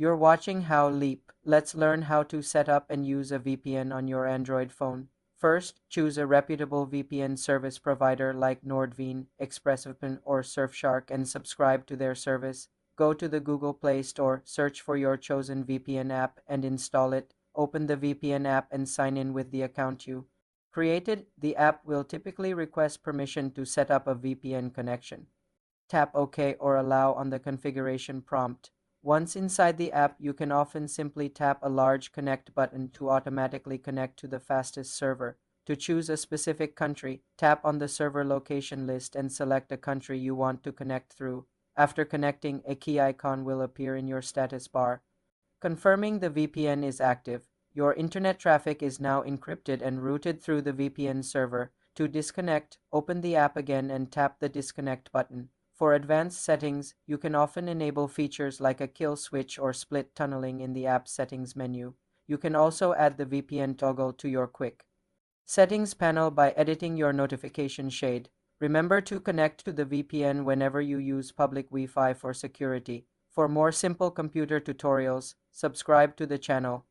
You're watching How Leap. Let's learn how to set up and use a VPN on your Android phone. First, choose a reputable VPN service provider like NordVPN, ExpressVPN, or Surfshark and subscribe to their service. Go to the Google Play Store, search for your chosen VPN app and install it. Open the VPN app and sign in with the account you created. The app will typically request permission to set up a VPN connection. Tap OK or Allow on the configuration prompt. Once inside the app, you can often simply tap a large connect button to automatically connect to the fastest server. To choose a specific country, tap on the server location list and select a country you want to connect through. After connecting, a key icon will appear in your status bar, confirming the VPN is active. Your internet traffic is now encrypted and routed through the VPN server. To disconnect, open the app again and tap the disconnect button. For advanced settings, you can often enable features like a kill switch or split tunneling in the app settings menu. You can also add the VPN toggle to your quick settings panel by editing your notification shade. Remember to connect to the VPN whenever you use public Wi-Fi for security. For more simple computer tutorials, subscribe to the channel.